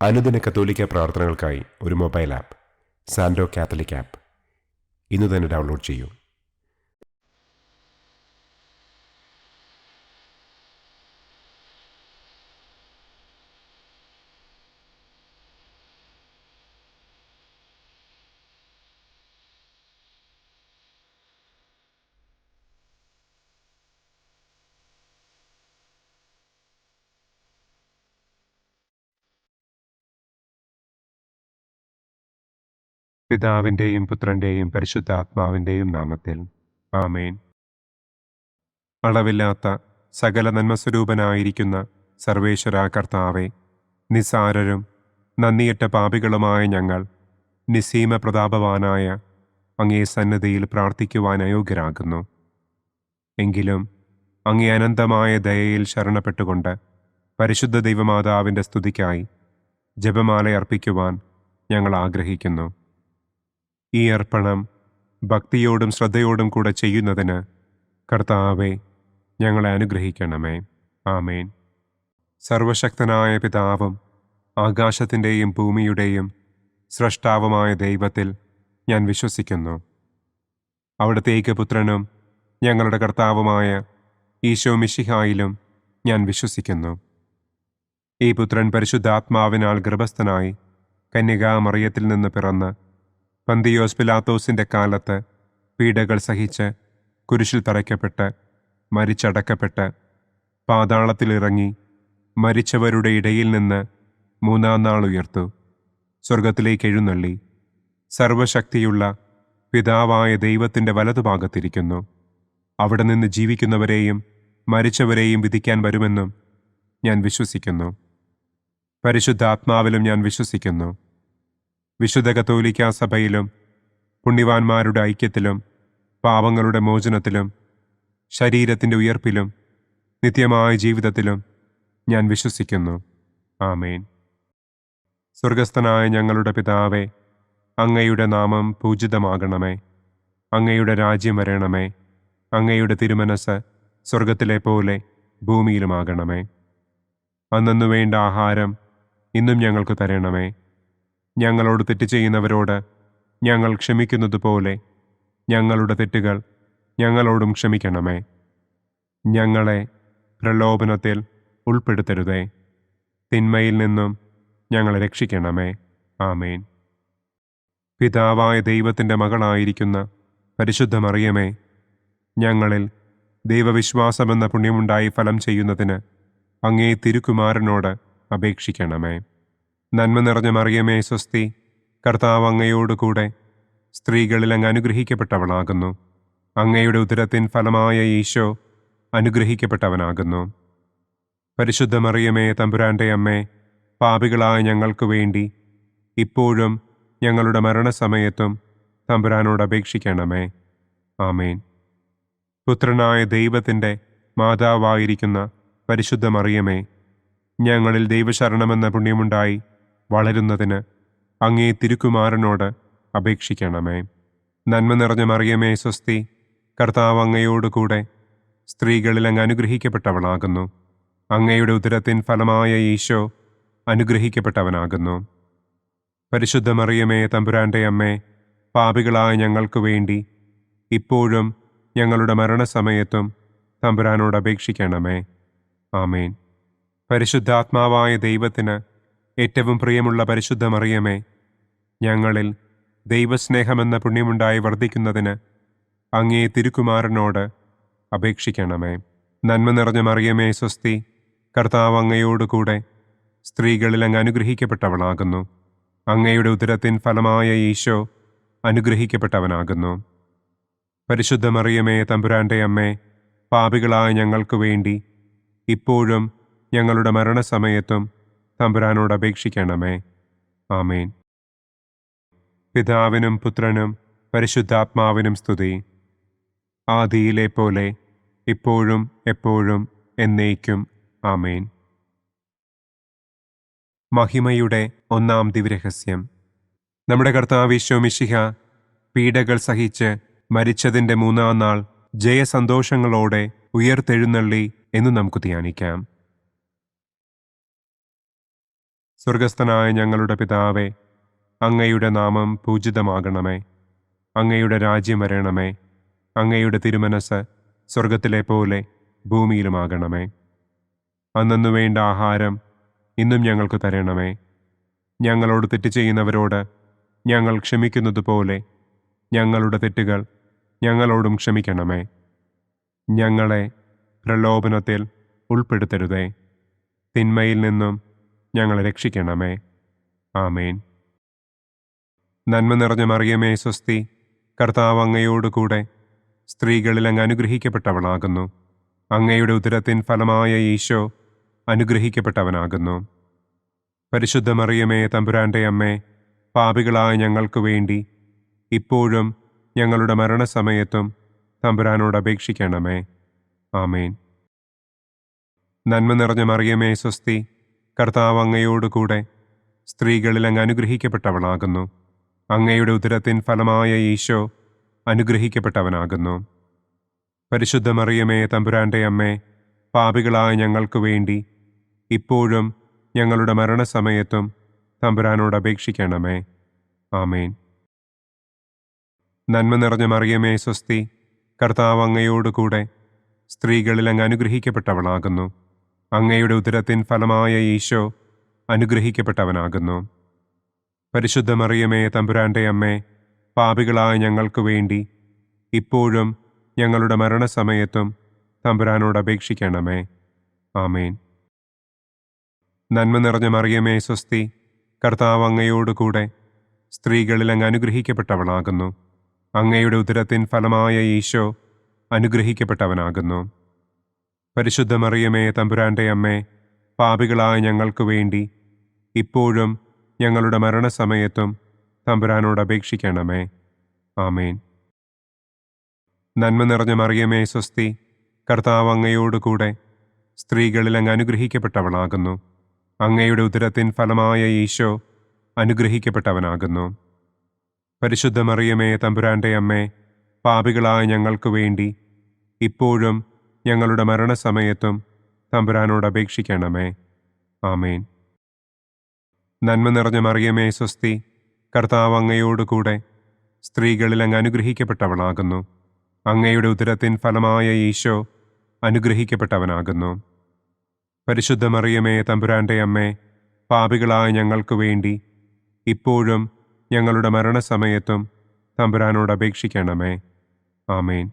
അനുദിന കത്തോലിക്ക പ്രാർത്ഥനകൾക്കായി ഒരു മൊബൈൽ ആപ്പ് സാൻഡോ കാത്തലിക് ആപ്പ് ഇന്ന് തന്നെ ഡൗൺലോഡ് ചെയ്യൂ. പിതാവിൻ്റെയും പുത്രൻ്റെയും പരിശുദ്ധാത്മാവിൻ്റെയും നാമത്തിൽ ആമേൻ. അളവില്ലാത്ത സകല നന്മസ്വരൂപനായിരിക്കുന്ന സർവേശ്വര കർത്താവെ, നിസ്സാരരും നന്ദിയറ്റ പാപികളുമായ ഞങ്ങൾ നിസ്സീമ പ്രതാപവാനായ അങ്ങേ സന്നിധിയിൽ പ്രാർത്ഥിക്കുവാൻ അയോഗ്യരാകുന്നു. എങ്കിലും അങ്ങേ അനന്തമായ ദയയിൽ ശരണപ്പെട്ടുകൊണ്ട് പരിശുദ്ധ ദൈവമാതാവിൻ്റെ സ്തുതിക്കായി ജപമാല അർപ്പിക്കുവാൻ ഞങ്ങൾ ആഗ്രഹിക്കുന്നു. ഈ അർപ്പണം ഭക്തിയോടും ശ്രദ്ധയോടും കൂടെ ചെയ്യുന്നതിന് കർത്താവെ ഞങ്ങളെ അനുഗ്രഹിക്കണമേ. ആമേൻ. സർവശക്തനായ പിതാവും ആകാശത്തിൻ്റെയും ഭൂമിയുടെയും സ്രഷ്ടാവുമായ ദൈവത്തിൽ ഞാൻ വിശ്വസിക്കുന്നു. അവിടുത്തെ ഏകപുത്രനും ഞങ്ങളുടെ കർത്താവുമായ ഈശോ മിശിഹായിലും ഞാൻ വിശ്വസിക്കുന്നു. ഈ പുത്രൻ പരിശുദ്ധാത്മാവിനാൽ ഗർഭസ്ഥനായി കന്യകാമറിയത്തിൽ നിന്ന് പിറന്ന് പന്തിയോസ് പിലാത്തോസിൻ്റെ കാലത്ത് പീഡകൾ സഹിച്ച് കുരിശിൽ തറയ്ക്കപ്പെട്ട് മരിച്ചടക്കപ്പെട്ട് പാതാളത്തിലിറങ്ങി മരിച്ചവരുടെ ഇടയിൽ നിന്ന് മൂന്നാം നാൾ ഉയർത്തു, സ്വർഗത്തിലേക്ക് എഴുന്നള്ളി, സർവശക്തിയുള്ള പിതാവായ ദൈവത്തിൻ്റെ വലതുഭാഗത്തിരിക്കുന്നു. അവിടെ നിന്ന് ജീവിക്കുന്നവരെയും മരിച്ചവരെയും വിധിക്കാൻ വരുമെന്നും ഞാൻ വിശ്വസിക്കുന്നു. പരിശുദ്ധാത്മാവിലും ഞാൻ വിശ്വസിക്കുന്നു. വിശുദ്ധ കത്തോലിക്കാ സഭയിലും പുണ്യവാന്മാരുടെ ഐക്യത്തിലും പാപങ്ങളുടെ മോചനത്തിലും ശരീരത്തിൻ്റെ ഉയർപ്പിലും നിത്യമായ ജീവിതത്തിലും ഞാൻ വിശ്വസിക്കുന്നു. ആമേൻ. സ്വർഗസ്ഥനായ ഞങ്ങളുടെ പിതാവേ, അങ്ങയുടെ നാമം പൂജിതമാകണമേ. അങ്ങയുടെ രാജ്യം വരണമേ. അങ്ങയുടെ തിരുമനസ് സ്വർഗത്തിലെ പോലെ ഭൂമിയിലുമാകണമേ. അന്നന്നു വേണ്ട ആഹാരം ഇന്നും ഞങ്ങൾക്ക് തരണമേ. ഞങ്ങളോട് തെറ്റ് ചെയ്യുന്നവരോട് ഞങ്ങൾ ക്ഷമിക്കുന്നത് പോലെ ഞങ്ങളുടെ തെറ്റുകൾ ഞങ്ങളോടും ക്ഷമിക്കണമേ. ഞങ്ങളെ പ്രലോഭനത്തിൽ ഉൾപ്പെടുത്തരുതേ, തിന്മയിൽ നിന്നും ഞങ്ങളെ രക്ഷിക്കണമേ. ആമേൻ. പിതാവായ ദൈവത്തിൻ്റെ മകളായിരിക്കുന്ന പരിശുദ്ധ മറിയമേ, ഞങ്ങളിൽ ദൈവവിശ്വാസമെന്ന പുണ്യമുണ്ടായി ഫലം ചെയ്യുന്നതിന് അങ്ങേ തിരുക്കുമാരനോട് അപേക്ഷിക്കണമേ. നന്മ നിറഞ്ഞ മറിയമേ സ്വസ്തി, കർത്താവ് അങ്ങയോടുകൂടെ സ്ത്രീകളിൽ അങ്ങ് അനുഗ്രഹിക്കപ്പെട്ടവളാകുന്നു. അങ്ങയുടെ ഉദരത്തിൻ ഫലമായ ഈശോ അനുഗ്രഹിക്കപ്പെട്ടവനാകുന്നു. പരിശുദ്ധ മറിയമേ തമ്പുരാൻ്റെ അമ്മേ, പാപികളായ ഞങ്ങൾക്ക് വേണ്ടി ഇപ്പോഴും ഞങ്ങളുടെ മരണസമയത്തും തമ്പുരാനോട് അപേക്ഷിക്കണമേ. ആമേൻ. പുത്രനായ ദൈവത്തിൻ്റെ മാതാവായിരിക്കുന്ന പരിശുദ്ധ മറിയമേ, ഞങ്ങളിൽ ദൈവശരണമെന്ന പുണ്യമുണ്ടായി വളരുന്നതിന് അങ്ങേ തിരുക്കുമാരനോട് അപേക്ഷിക്കണമേ. നന്മ നിറഞ്ഞ മറിയമേ സ്വസ്തി, കർത്താവ് അങ്ങയോടുകൂടെ സ്ത്രീകളിൽ അങ്ങ് അനുഗ്രഹിക്കപ്പെട്ടവളാകുന്നു. അങ്ങയുടെ ഉദരത്തിൻ ഫലമായ ഈശോ അനുഗ്രഹിക്കപ്പെട്ടവനാകുന്നു. പരിശുദ്ധ മറിയമേ തമ്പുരാൻ്റെ അമ്മേ, പാപികളായ ഞങ്ങൾക്ക് വേണ്ടി ഇപ്പോഴും ഞങ്ങളുടെ മരണസമയത്തും തമ്പുരാനോട് അപേക്ഷിക്കണമേ. ആമേൻ. പരിശുദ്ധാത്മാവായ ദൈവത്തിന് ഏറ്റവും പ്രിയമുള്ള പരിശുദ്ധ മറിയമേ, ഞങ്ങളിൽ ദൈവസ്നേഹമെന്ന പുണ്യമുണ്ടായി വർദ്ധിക്കുന്നതിന് അങ്ങേ തിരുക്കുമാരനോട് അപേക്ഷിക്കണമേ. നന്മ നിറഞ്ഞ മറിയമേ സ്വസ്തി, കർത്താവ് അങ്ങയോടുകൂടെ സ്ത്രീകളിൽ അങ്ങ് അനുഗ്രഹിക്കപ്പെട്ടവളാകുന്നു. അങ്ങയുടെ ഉദരത്തിൻ ഫലമായ ഈശോ അനുഗ്രഹിക്കപ്പെട്ടവനാകുന്നു. പരിശുദ്ധ മറിയമേ തമ്പുരാൻ്റെ അമ്മേ, പാപികളായ ഞങ്ങൾക്ക് വേണ്ടി ഇപ്പോഴും ഞങ്ങളുടെ മരണസമയത്തും തമ്പുരാനോട് അപേക്ഷിക്കണമേ. ആമേൻ. പിതാവിനും പുത്രനും പരിശുദ്ധാത്മാവിനും സ്തുതി, ആദിയിലെ പോലെ ഇപ്പോഴും എപ്പോഴും എന്നേക്കും. ആമേൻ. മഹിമയുടെ ഒന്നാം ദിവ്യരഹസ്യം. നമ്മുടെ കർത്താവ് ഈശോ മിശിഹ പീഡകൾ സഹിച്ച് മരിച്ചതിൻ്റെ മൂന്നാം നാൾ ജയസന്തോഷങ്ങളോടെ ഉയർത്തെഴുന്നള്ളി എന്ന് നമുക്ക് ധ്യാനിക്കാം. സ്വർഗസ്ഥനായ ഞങ്ങളുടെ പിതാവേ, അങ്ങയുടെ നാമം പൂജിതമാകണമേ. അങ്ങയുടെ രാജ്യം വരണമേ. അങ്ങയുടെ തിരുമനസ് സ്വർഗത്തിലെ പോലെ ഭൂമിയിലുമാകണമേ. അന്നന്നു വേണ്ട ആഹാരം ഇന്നും ഞങ്ങൾക്ക് തരണമേ. ഞങ്ങളോട് തെറ്റ് ചെയ്യുന്നവരോട് ഞങ്ങൾ ക്ഷമിക്കുന്നത് പോലെ ഞങ്ങളുടെ തെറ്റുകൾ ഞങ്ങളോടും ക്ഷമിക്കണമേ. ഞങ്ങളെ പ്രലോഭനത്തിൽ ഉൾപ്പെടുത്തരുതേ. തിന്മയിൽ നിന്നും ഞങ്ങളെ രക്ഷിക്കണമേ. ആമേൻ. നന്മ നിറഞ്ഞ മറിയമേ സ്വസ്തി, കർത്താവ് അങ്ങയോട് കൂടെ സ്ത്രീകളിൽ അങ്ങ് അനുഗ്രഹിക്കപ്പെട്ടവളാകുന്നു. അങ്ങയുടെ ഉദരത്തിൻ ഫലമായ ഈശോ അനുഗ്രഹിക്കപ്പെട്ടവനാകുന്നു. പരിശുദ്ധ മറിയമേ തമ്പുരാൻ്റെ അമ്മേ, പാപികളായ ഞങ്ങൾക്ക് വേണ്ടി ഇപ്പോഴും ഞങ്ങളുടെ മരണസമയത്തും തമ്പുരാനോട് അപേക്ഷിക്കണമേ. ആമേൻ. നന്മ നിറഞ്ഞ മറിയമേ സ്വസ്തി, കർത്താവ് അങ്ങയോട് കൂടെ സ്ത്രീകളിൽ അങ്ങ് അനുഗ്രഹിക്കപ്പെട്ടവളാകുന്നു. അങ്ങയുടെ ഉദരത്തിൻ ഫലമായ ഈശോ അനുഗ്രഹിക്കപ്പെട്ടവനാകുന്നു. പരിശുദ്ധ മറിയമേ തമ്പുരാൻ്റെ അമ്മേ, പാപികളായ ഞങ്ങൾക്ക് വേണ്ടി ഇപ്പോഴും ഞങ്ങളുടെ മരണസമയത്തും തമ്പുരാനോട് അപേക്ഷിക്കണമേ. ആമേൻ. നന്മ നിറഞ്ഞ മറിയമേ സ്വസ്തി, കർത്താവ് അങ്ങയോട് കൂടെ സ്ത്രീകളിൽ അങ്ങ് അനുഗ്രഹിക്കപ്പെട്ടവളാകുന്നു. അങ്ങയുടെ ഉദരത്തിൻ ഫലമായ ഈശോ അനുഗ്രഹിക്കപ്പെട്ടവനാകുന്നു. പരിശുദ്ധ മറിയമേ തമ്പുരാൻ്റെ അമ്മേ, പാപികളായ ഞങ്ങൾക്ക് വേണ്ടി ഇപ്പോഴും ഞങ്ങളുടെ മരണസമയത്തും തമ്പുരാനോട് അപേക്ഷിക്കണമേ. ആമേൻ. നന്മ നിറഞ്ഞ മറിയമേ സ്വസ്തി, കർത്താവ് അങ്ങയോട് കൂടെ സ്ത്രീകളിൽ അങ്ങ് അനുഗ്രഹിക്കപ്പെട്ടവളാകുന്നു. അങ്ങയുടെ ഉദരത്തിൻ ഫലമായ ഈശോ അനുഗ്രഹിക്കപ്പെട്ടവനാകുന്നു. പരിശുദ്ധ മറിയമേ തമ്പുരാൻ്റെ അമ്മേ, പാപികളായ ഞങ്ങൾക്ക് വേണ്ടി ഇപ്പോഴും ഞങ്ങളുടെ മരണസമയത്തും തമ്പുരാനോട് അപേക്ഷിക്കണമേ. ആമേൻ. നന്മ നിറഞ്ഞ മറിയമേ സ്വസ്തി, കർത്താവ് അങ്ങയോട് കൂടെ സ്ത്രീകളിൽ അങ്ങ് അനുഗ്രഹിക്കപ്പെട്ടവളാകുന്നു. അങ്ങയുടെ ഉദരത്തിൻ ഫലമായ ഈശോ അനുഗ്രഹിക്കപ്പെട്ടവനാകുന്നു. പരിശുദ്ധ മറിയമേ തമ്പുരാൻ്റെ അമ്മേ, പാപികളായ ഞങ്ങൾക്ക് വേണ്ടി ഇപ്പോഴും ഞങ്ങളുടെ മരണസമയത്തും തമ്പുരാനോട് അപേക്ഷിക്കണമേ. ആമേൻ. നന്മ നിറഞ്ഞ മറിയമേ സ്വസ്തി, കർത്താവ് അങ്ങയോട് കൂടെ സ്ത്രീകളിൽ അങ്ങ് അനുഗ്രഹിക്കപ്പെട്ടവളാകുന്നു. അങ്ങയുടെ ഉദരത്തിൻ ഫലമായ ഈശോ അനുഗ്രഹിക്കപ്പെട്ടവനാകുന്നു. പരിശുദ്ധ മറിയമേ തമ്പുരാൻ്റെ അമ്മേ, പാപികളായ ഞങ്ങൾക്ക് വേണ്ടി ഇപ്പോഴും ഞങ്ങളുടെ മരണസമയത്തും തമ്പുരാനോട് അപേക്ഷിക്കണമേ. ആമേൻ.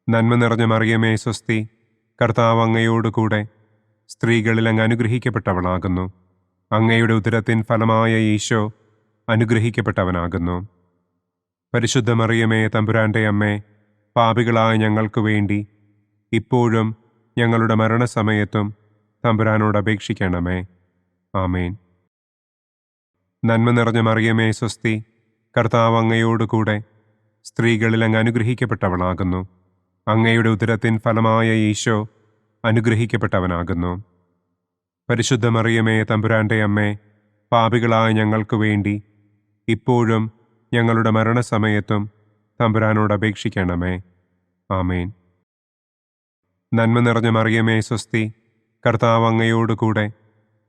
നന്മ നിറഞ്ഞ മറിയമേ സ്വസ്തി, കർത്താവ് അങ്ങയോട് കൂടെ സ്ത്രീകളിൽ അങ്ങ് അനുഗ്രഹിക്കപ്പെട്ടവളാകുന്നു. അങ്ങയുടെ ഉദരത്തിൻ ഫലമായ ഈശോ അനുഗ്രഹിക്കപ്പെട്ടവനാകുന്നു. പരിശുദ്ധ മറിയമേ തമ്പുരാൻ്റെ അമ്മേ, പാപികളായ ഞങ്ങൾക്ക് വേണ്ടി ഇപ്പോഴും ഞങ്ങളുടെ മരണസമയത്തും തമ്പുരാനോട് അപേക്ഷിക്കണമേ. ആമേൻ. നന്മ നിറഞ്ഞ മറിയമേ സ്വസ്തി, കർത്താവ് അങ്ങയോട് കൂടെ സ്ത്രീകളിൽ അങ്ങ് അനുഗ്രഹിക്കപ്പെട്ടവളാകുന്നു. അങ്ങയുടെ ഉദരത്തിൻ ഫലമായ ഈശോ അനുഗ്രഹിക്കപ്പെട്ടവനാകുന്നു. പരിശുദ്ധ മറിയമേ തമ്പുരാൻ്റെ അമ്മേ, പാപികളായ ഞങ്ങൾക്ക് വേണ്ടി ഇപ്പോഴും ഞങ്ങളുടെ മരണസമയത്തും തമ്പുരാനോട് അപേക്ഷിക്കണമേ. ആമേൻ. നന്മ നിറഞ്ഞ മറിയമേ സ്വസ്തി, കർത്താവ് അങ്ങയോട് കൂടെ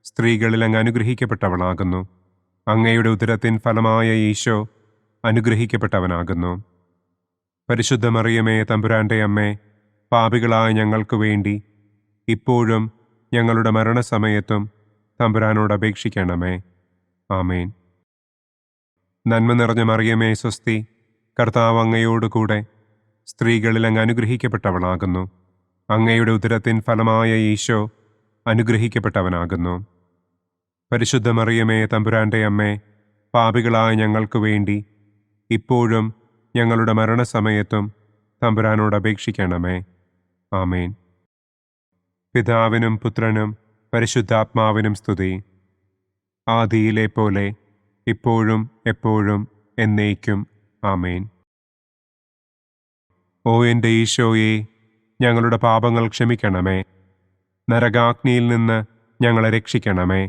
സ്ത്രീകളിൽ അങ്ങ് അനുഗ്രഹിക്കപ്പെട്ടവളാകുന്നു. അങ്ങയുടെ ഉദരത്തിൻ ഫലമായ ഈശോ അനുഗ്രഹിക്കപ്പെട്ടവനാകുന്നു. പരിശുദ്ധ മറിയമേ തമ്പുരാൻ്റെ അമ്മേ, പാപികളായ ഞങ്ങൾക്ക് വേണ്ടി ഇപ്പോഴും ഞങ്ങളുടെ മരണസമയത്തും തമ്പുരാനോട് അപേക്ഷിക്കണമേ. ആമേൻ. നന്മ നിറഞ്ഞ മറിയമേ സ്വസ്തി, കർത്താവ് അങ്ങയോട് കൂടെ സ്ത്രീകളിൽ അങ്ങ് അനുഗ്രഹിക്കപ്പെട്ടവളാകുന്നു. അങ്ങയുടെ ഉദരത്തിൻ ഫലമായ ഈശോ അനുഗ്രഹിക്കപ്പെട്ടവനാകുന്നു. പരിശുദ്ധ മറിയമേ തമ്പുരാൻ്റെ അമ്മേ, പാപികളായ ഞങ്ങൾക്ക് വേണ്ടി ഇപ്പോഴും ഞങ്ങളുടെ മരണസമയത്തും തമ്പുരാനോട് അപേക്ഷിക്കണമേ. ആമേൻ. പിതാവിനും പുത്രനും പരിശുദ്ധാത്മാവിനും സ്തുതി. ആദിയിലെ പോലെ ഇപ്പോഴും എപ്പോഴും എന്നേക്കും. ആമേൻ. ഓ എൻ്റെ ഈശോയെ, ഞങ്ങളുടെ പാപങ്ങൾ ക്ഷമിക്കണമേ. നരകാഗ്നിയിൽ നിന്ന് ഞങ്ങളെ രക്ഷിക്കണമേ.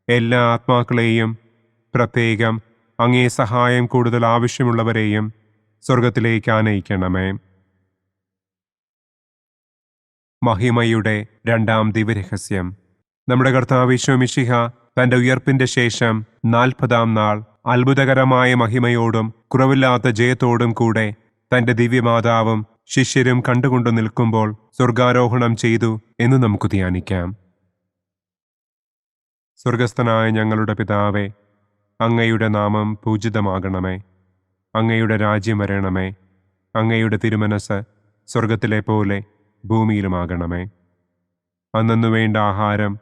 എല്ലാ ആത്മാക്കളെയും, പ്രത്യേകം അങ്ങേ സഹായം കൂടുതൽ ആവശ്യമുള്ളവരെയും സ്വർഗത്തിലേക്ക് ആനയിക്കണമേ. മഹിമയുടെ രണ്ടാം ദിവ്യരഹസ്യം. നമ്മുടെ കർത്താവ് ഈശോ മിശിഹ തന്റെ ഉയർപ്പിന്റെ ശേഷം 40-ാം നാൾ അത്ഭുതകരമായ മഹിമയോടും കുറവില്ലാത്ത ജയത്തോടും കൂടെ തന്റെ ദിവ്യമാതാവും ശിഷ്യരും കണ്ടുകൊണ്ടു നിൽക്കുമ്പോൾ സ്വർഗാരോഹണം ചെയ്തു എന്ന് നമുക്ക് ധ്യാനിക്കാം. സ്വർഗസ്ഥനായ ഞങ്ങളുടെ പിതാവേ, അങ്ങയുടെ നാമം പൂജിതമാകണമേ. അങ്ങയുടെ രാജ്യം വരണമേ. അങ്ങയുടെ തിരുമനസ് സ്വർഗത്തിലെ പോലെ ഭൂമിയിലുമാകണമേ. അന്നു വേണ്ട ആഹാരം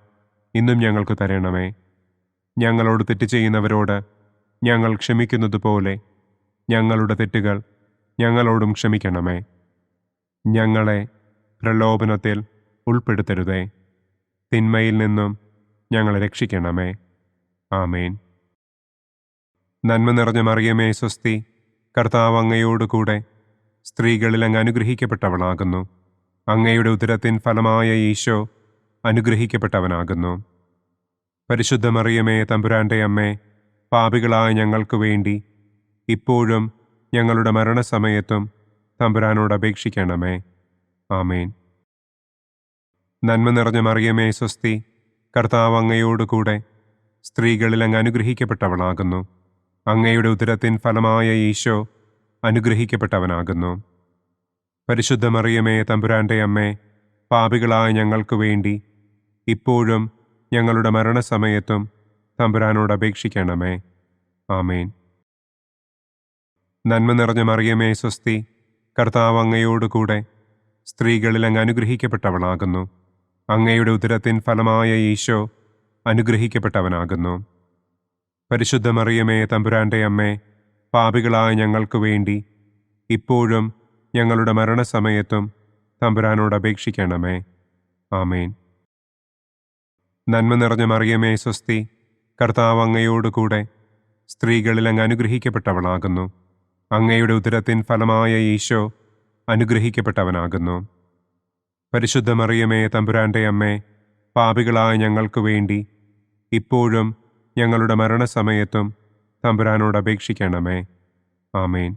ഇന്നും ഞങ്ങൾക്ക് തരണമേ. ഞങ്ങളോട് തെറ്റ് ചെയ്യുന്നവരോട് ഞങ്ങൾ ക്ഷമിക്കുന്നത് പോലെ ഞങ്ങളുടെ തെറ്റുകൾ ഞങ്ങളോടും ക്ഷമിക്കണമേ. ഞങ്ങളെ പ്രലോഭനത്തിൽ ഉൾപ്പെടുത്തരുതേ. തിന്മയിൽ നിന്നും ഞങ്ങളെ രക്ഷിക്കണമേ. ആമേൻ. നന്മ നിറഞ്ഞ മറിയമേ സ്വസ്തി, കർത്താവ് അങ്ങയോടുകൂടെ സ്ത്രീകളിൽ അങ്ങ് അനുഗ്രഹിക്കപ്പെട്ടവളാകുന്നു. അങ്ങയുടെ ഉദരത്തിൻ ഫലമായ ഈശോ അനുഗ്രഹിക്കപ്പെട്ടവനാകുന്നു. പരിശുദ്ധ മറിയമേ തമ്പുരാന്റെ അമ്മേ, പാപികളായ ഞങ്ങൾക്ക് വേണ്ടി ഇപ്പോഴും ഞങ്ങളുടെ മരണസമയത്തും തമ്പുരാനോട് അപേക്ഷിക്കണമേ. ആമേൻ. നന്മ നിറഞ്ഞ മറിയമേ സ്വസ്തി, കർത്താവ് അങ്ങയോടുകൂടെ സ്ത്രീകളിൽ അങ്ങ് അനുഗ്രഹിക്കപ്പെട്ടവളാകുന്നു. അങ്ങയുടെ ഉദരത്തിൻ ഫലമായ ഈശോ അനുഗ്രഹിക്കപ്പെട്ടവനാകുന്നു. പരിശുദ്ധ മറിയമേ തമ്പുരാന്റെ അമ്മേ, പാപികളായ ഞങ്ങൾക്ക് വേണ്ടി ഇപ്പോഴും ഞങ്ങളുടെ മരണസമയത്തും തമ്പുരാനോട് അപേക്ഷിക്കണമേ. ആമേൻ. നന്മ നിറഞ്ഞ മറിയമേ സ്വസ്തി, കർത്താവ് അങ്ങയോടുകൂടെ സ്ത്രീകളിൽ അങ്ങ് അനുഗ്രഹിക്കപ്പെട്ടവളാകുന്നു. അങ്ങയുടെ ഉദരത്തിൻ ഫലമായ ഈശോ അനുഗ്രഹിക്കപ്പെട്ടവനാകുന്നു. പരിശുദ്ധ മറിയമേ തമ്പുരാന്റെ അമ്മേ, പാപികളായ ഞങ്ങൾക്ക് വേണ്ടി ഇപ്പോഴും ഞങ്ങളുടെ മരണസമയത്തും തമ്പുരാനോട് അപേക്ഷിക്കണമേ. ആമേൻ. നന്മ നിറഞ്ഞ മറിയമേ സ്വസ്തി, കർത്താവ് അങ്ങയോടുകൂടെ സ്ത്രീകളിൽ അങ്ങ് അനുഗ്രഹിക്കപ്പെട്ടവളാകുന്നു. അങ്ങയുടെ ഉദരത്തിൻ ഫലമായ ഈശോ അനുഗ്രഹിക്കപ്പെട്ടവനാകുന്നു. പരിശുദ്ധ മറിയമേ തമ്പുരാന്റെ അമ്മേ, പാപികളായ ഞങ്ങൾക്ക് വേണ്ടി ഇപ്പോഴും ഞങ്ങളുടെ മരണസമയത്തും തമ്പുരാനോട് അപേക്ഷിക്കണമേ. ആമേൻ.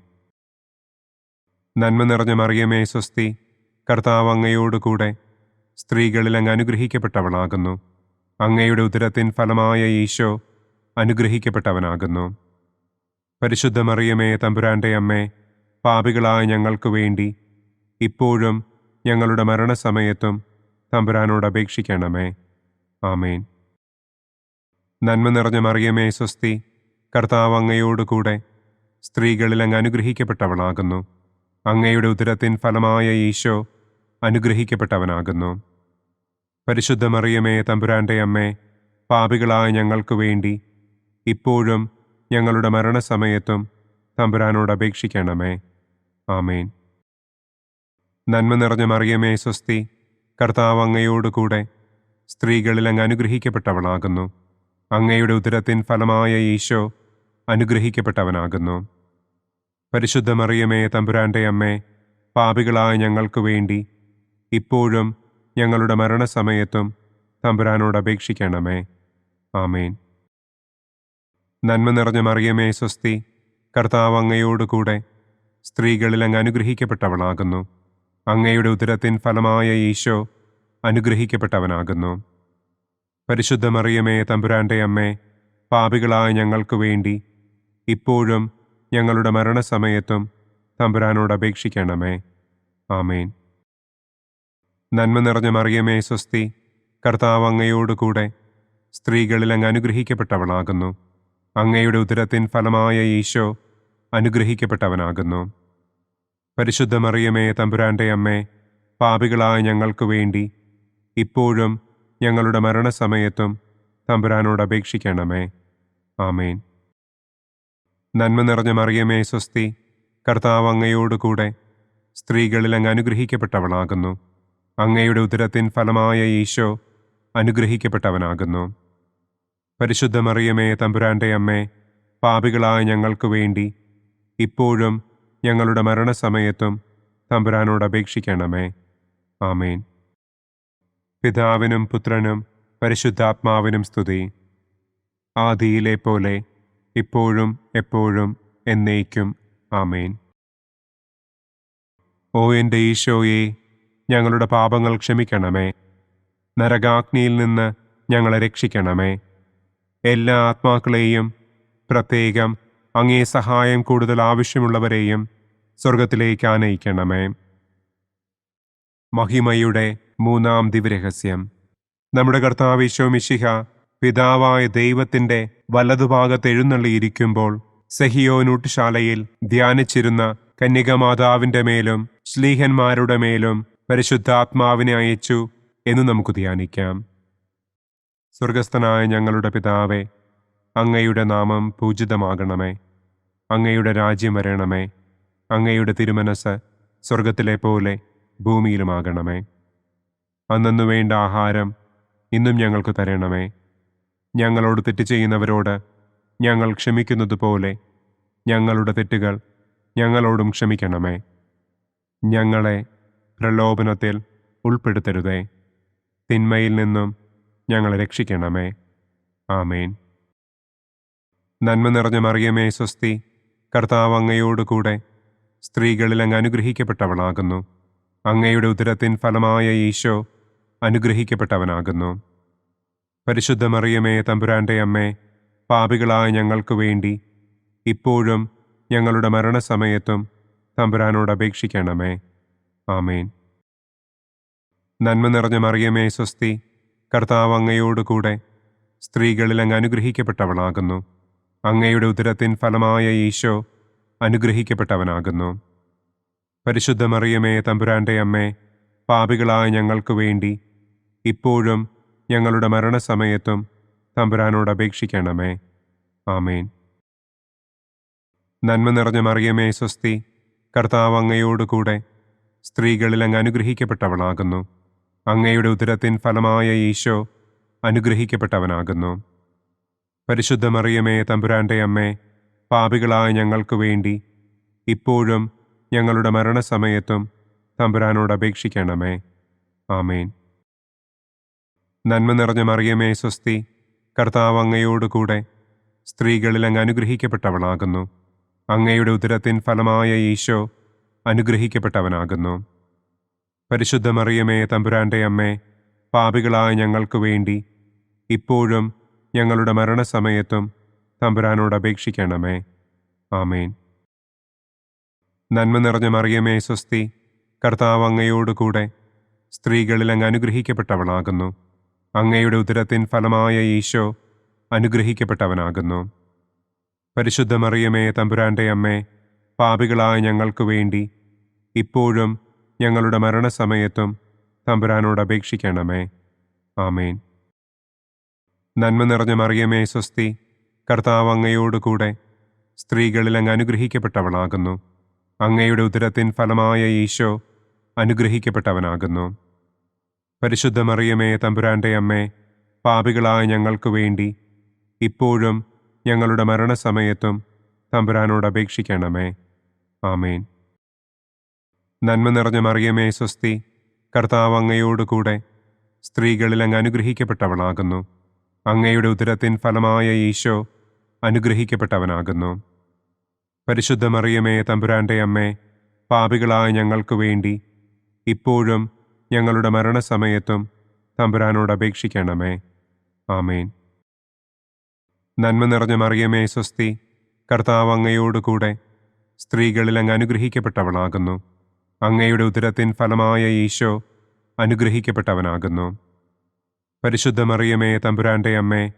നന്മ നിറഞ്ഞ മറിയമേ സ്വസ്തി, കർത്താവ് അങ്ങയോടുകൂടെ സ്ത്രീകളിൽ അങ്ങ് അനുഗ്രഹിക്കപ്പെട്ടവളാകുന്നു. അങ്ങയുടെ ഉദരത്തിൻ ഫലമായ ഈശോ അനുഗ്രഹിക്കപ്പെട്ടവനാകുന്നു. പരിശുദ്ധ മറിയമേ തമ്പുരാന്റെ അമ്മേ, പാപികളായ ഞങ്ങൾക്ക് വേണ്ടി ഇപ്പോഴും ഞങ്ങളുടെ മരണസമയത്തും തമ്പുരാനോട് അപേക്ഷിക്കണമേ. ആമേൻ. നന്മ നിറഞ്ഞ മറിയമേ സ്വസ്തി, കർത്താവ് അങ്ങയോടുകൂടെ സ്ത്രീകളിൽ അങ്ങ് അനുഗ്രഹിക്കപ്പെട്ടവളാകുന്നു. അങ്ങയുടെ ഉദരത്തിൻ ഫലമായ ഈശോ അനുഗ്രഹിക്കപ്പെട്ടവനാകുന്നു. പരിശുദ്ധ മറിയമേ തമ്പുരാന്റെ അമ്മേ, പാപികളായ ഞങ്ങൾക്ക് വേണ്ടി ഇപ്പോഴും ഞങ്ങളുടെ മരണസമയത്തും തമ്പുരാനോട് അപേക്ഷിക്കണമേ. ആമേൻ. നന്മ നിറഞ്ഞ മറിയമേ സ്വസ്തി, കർത്താവ് അങ്ങയോടുകൂടെ സ്ത്രീകളിൽ അങ്ങ് അനുഗ്രഹിക്കപ്പെട്ടവളാകുന്നു. അങ്ങയുടെ ഉദരത്തിൻ ഫലമായ ഈശോ അനുഗ്രഹിക്കപ്പെട്ടവനാകുന്നു. പരിശുദ്ധ മറിയമേ തമ്പുരാന്റെ അമ്മേ, പാപികളായ ഞങ്ങൾക്ക് വേണ്ടി ഇപ്പോഴും ഞങ്ങളുടെ മരണസമയത്തും തമ്പുരാനോട് അപേക്ഷിക്കണമേ. ആമേൻ. നന്മ നിറഞ്ഞ മറിയമേ സ്വസ്തി, കർത്താവ് അങ്ങയോടുകൂടെ സ്ത്രീകളിൽ അങ്ങ് അനുഗ്രഹിക്കപ്പെട്ടവളാകുന്നു. അങ്ങയുടെ ഉദരത്തിൻ ഫലമായ ഈശോ അനുഗ്രഹിക്കപ്പെട്ടവനാകുന്നു. പരിശുദ്ധ മറിയമേ തമ്പുരാന്റെ അമ്മേ, പാപികളായ ഞങ്ങൾക്ക് വേണ്ടി ഇപ്പോഴും ഞങ്ങളുടെ മരണസമയത്തും തമ്പുരാനോട് അപേക്ഷിക്കണമേ. ആമേൻ. നന്മ നിറഞ്ഞ മറിയമേ സ്വസ്തി, കർത്താവ് അങ്ങയോടുകൂടെ സ്ത്രീകളിൽ അങ്ങ് അനുഗ്രഹിക്കപ്പെട്ടവളാകുന്നു. അങ്ങയുടെ ഉദരത്തിൻ ഫലമായ ഈശോ അനുഗ്രഹിക്കപ്പെട്ടവനാകുന്നു. പരിശുദ്ധ മറിയമേ തമ്പുരാന്റെ അമ്മേ, പാപികളായ ഞങ്ങൾക്ക് വേണ്ടി ഇപ്പോഴും ഞങ്ങളുടെ മരണസമയത്തും തമ്പുരാനോട് അപേക്ഷിക്കണമേ. ആമേൻ. നന്മ നിറഞ്ഞ മറിയമേ സ്വസ്തി, കർത്താവ് അങ്ങയോടുകൂടെ സ്ത്രീകളിൽ അങ്ങ് അനുഗ്രഹിക്കപ്പെട്ടവളാകുന്നു. അങ്ങയുടെ ഉദരത്തിൻ ഫലമായ ഈശോ അനുഗ്രഹിക്കപ്പെട്ടവനാകുന്നു. പരിശുദ്ധ മറിയമേ തമ്പുരാന്റെ അമ്മേ, പാപികളായ ഞങ്ങൾക്ക് വേണ്ടി ഇപ്പോഴും ഞങ്ങളുടെ മരണസമയത്തും തമ്പുരാനോട് അപേക്ഷിക്കണമേ. ആമേൻ. പിതാവിനും പുത്രനും പരിശുദ്ധാത്മാവിനും സ്തുതി. ആദിയിലെ പോലെ ഇപ്പോഴും എപ്പോഴും എന്നേക്കും. ആമേൻ. ഓ എൻ്റെ ഈശോയെ, ഞങ്ങളുടെ പാപങ്ങൾ ക്ഷമിക്കണമേ. നരകാഗ്നിയിൽ നിന്ന് ഞങ്ങളെ രക്ഷിക്കണമേ. എല്ലാ ആത്മാക്കളെയും, പ്രത്യേകം അങ്ങേ സഹായം കൂടുതൽ ആവശ്യമുള്ളവരെയും സ്വർഗത്തിലേക്ക് ആനയിക്കണമേ. മഹിമയുടെ മൂന്നാം ദിവ്യരഹസ്യം. നമ്മുടെ കർത്താവ് ഈശോ മിശിഹ പിതാവായ ദൈവത്തിന്റെ വലതുഭാഗത്ത് എഴുന്നള്ളിയിരിക്കുമ്പോൾ സെഹിയോനൂട്ടുശാലയിൽ ധ്യാനിച്ചിരുന്ന കന്യകമാതാവിന്റെ മേലും ശ്ലീഹന്മാരുടെ മേലും പരിശുദ്ധാത്മാവിനെ അയച്ചു എന്ന് നമുക്ക് ധ്യാനിക്കാം. സ്വർഗസ്ഥനായ ഞങ്ങളുടെ പിതാവേ, അങ്ങയുടെ നാമം പൂജിതമാകണമേ. അങ്ങയുടെ രാജ്യം വരണമേ. അങ്ങയുടെ തിരുമനസ് സ്വർഗത്തിലെ പോലെ ഭൂമിയിലുമാകണമേ. അന്നന്നു വേണ്ട ആഹാരം ഇന്നും ഞങ്ങൾക്ക് തരണമേ. ഞങ്ങളോട് തെറ്റ് ചെയ്യുന്നവരോട് ഞങ്ങൾ ക്ഷമിക്കുന്നത് പോലെ ഞങ്ങളുടെ തെറ്റുകൾ ഞങ്ങളോടും ക്ഷമിക്കണമേ. ഞങ്ങളെ പ്രലോഭനത്തിൽ ഉൾപ്പെടുത്തരുതേ. തിന്മയിൽ നിന്നും ഞങ്ങളെ രക്ഷിക്കണമേ. ആമേൻ. നന്മ നിറഞ്ഞ മറിയമേ സ്വസ്തി, കർത്താവ് അങ്ങയോട് കൂടെ സ്ത്രീകളിൽ അങ്ങ് അനുഗ്രഹിക്കപ്പെട്ടവളാകുന്നു. അങ്ങയുടെ ഉദരത്തിൻ ഫലമായ ഈശോ അനുഗ്രഹിക്കപ്പെട്ടവനാകുന്നു. പരിശുദ്ധ മറിയമേ തമ്പുരാന്റെ അമ്മേ, പാപികളായ ഞങ്ങൾക്ക് വേണ്ടി ഇപ്പോഴും ഞങ്ങളുടെ മരണസമയത്തും തമ്പുരാനോട് അപേക്ഷിക്കണമേ. ആമേൻ. നന്മ നിറഞ്ഞ മറിയമേ സ്വസ്തി, കർത്താവ് അങ്ങയോട് കൂടെ സ്ത്രീകളിൽ അങ്ങ് അനുഗ്രഹിക്കപ്പെട്ടവളാകുന്നു. അങ്ങയുടെ ഉദരത്തിൻ ഫലമായ ഈശോ അനുഗ്രഹിക്കപ്പെട്ടവനാകുന്നു. പരിശുദ്ധ മറിയമേ തമ്പുരാന്റെ അമ്മേ, പാപികളായ ഞങ്ങൾക്ക് വേണ്ടി ഇപ്പോഴും ഞങ്ങളുടെ മരണസമയത്തും തമ്പുരാനോട് അപേക്ഷിക്കണമേ. ആമേൻ. നന്മ നിറഞ്ഞ മറിയമേ സ്വസ്തി, കർത്താവ് അങ്ങയോട് കൂടെ സ്ത്രീകളിൽ അങ്ങ് അനുഗ്രഹിക്കപ്പെട്ടവളാകുന്നു. അങ്ങയുടെ ഉദരത്തിൻ ഫലമായ ഈശോ അനുഗ്രഹിക്കപ്പെട്ടവനാകുന്നു. പരിശുദ്ധ മറിയമേ തമ്പുരാന്റെ അമ്മേ, പാപികളായ ഞങ്ങൾക്ക് വേണ്ടി ഇപ്പോഴും ഞങ്ങളുടെ മരണസമയത്തും തമ്പുരാനോട് അപേക്ഷിക്കണമേ. ആമേൻ. നന്മ നിറഞ്ഞ മറിയമേ സ്വസ്തി, കർത്താവ് അങ്ങയോട് കൂടെ സ്ത്രീകളിൽ അങ്ങ് അനുഗ്രഹിക്കപ്പെട്ടവളാകുന്നു. അങ്ങയുടെ ഉദരത്തിൻ ഫലമായ ഈശോ അനുഗ്രഹിക്കപ്പെട്ടവനാകുന്നു. പരിശുദ്ധ മറിയമേ തമ്പുരാന്റെ അമ്മേ, പാപികളായ ഞങ്ങൾക്ക് വേണ്ടി ഇപ്പോഴും ഞങ്ങളുടെ മരണസമയത്തും തമ്പുരാനോട് അപേക്ഷിക്കണമേ. ആമേൻ. നന്മ നിറഞ്ഞ മറിയമേ സ്വസ്തി, കർത്താവ് അങ്ങയോട് കൂടെ സ്ത്രീകളിൽ അങ്ങ് അനുഗ്രഹിക്കപ്പെട്ടവളാകുന്നു. അങ്ങയുടെ ഉദരത്തിൻ ഫലമായ ഈശോ അനുഗ്രഹിക്കപ്പെട്ടവനാകുന്നു. പരിശുദ്ധ മറിയമേ തമ്പുരാന്റെ അമ്മേ, പാപികളായ ഞങ്ങൾക്ക് വേണ്ടി ഇപ്പോഴും ഞങ്ങളുടെ മരണസമയത്തും തമ്പുരാനോട് അപേക്ഷിക്കണമേ. ആമേൻ. നന്മ നിറഞ്ഞ മറിയമേ സ്വസ്തി, കർത്താവ് അങ്ങയോട് കൂടെ സ്ത്രീകളിൽ അങ്ങ് അനുഗ്രഹിക്കപ്പെട്ടവളാകുന്നു. അങ്ങയുടെ ഉദരത്തിൻ ഫലമായ ഈശോ അനുഗ്രഹിക്കപ്പെട്ടവനാകുന്നു. പരിശുദ്ധ മറിയമേ തമ്പുരാന്റെ അമ്മേ, പാപികളായ ഞങ്ങൾക്ക് വേണ്ടി ഇപ്പോഴും ഞങ്ങളുടെ മരണസമയത്തും തമ്പുരാനോട് അപേക്ഷിക്കണമേ. ആമേൻ. നന്മ നിറഞ്ഞ മറിയമേ സ്വസ്തി, കർത്താവ് അങ്ങയോട് കൂടെ സ്ത്രീകളിൽ അങ്ങ് അനുഗ്രഹിക്കപ്പെട്ടവളാകുന്നു. അങ്ങയുടെ ഉദരത്തിൻ ഫലമായ ഈശോ അനുഗ്രഹിക്കപ്പെട്ടവനാകുന്നു. പരിശുദ്ധ മറിയമേ തമ്പുരാന്റെ അമ്മേ, പാപികളായ ഞങ്ങൾക്ക് വേണ്ടി ഇപ്പോഴും ഞങ്ങളുടെ മരണസമയത്തും തമ്പുരാനോട് അപേക്ഷിക്കണമേ. ആമേൻ. നന്മ നിറഞ്ഞ മറിയമേ സ്വസ്തി, കർത്താവ് അങ്ങയോട് കൂടെ സ്ത്രീകളിൽ അങ്ങ് അനുഗ്രഹിക്കപ്പെട്ടവളാകുന്നു. അങ്ങയുടെ ഉദരത്തിൻ ഫലമായ ഈശോ അനുഗ്രഹിക്കപ്പെട്ടവനാകുന്നു. പരിശുദ്ധ മറിയമേ തമ്പുരാന്റെ അമ്മേ,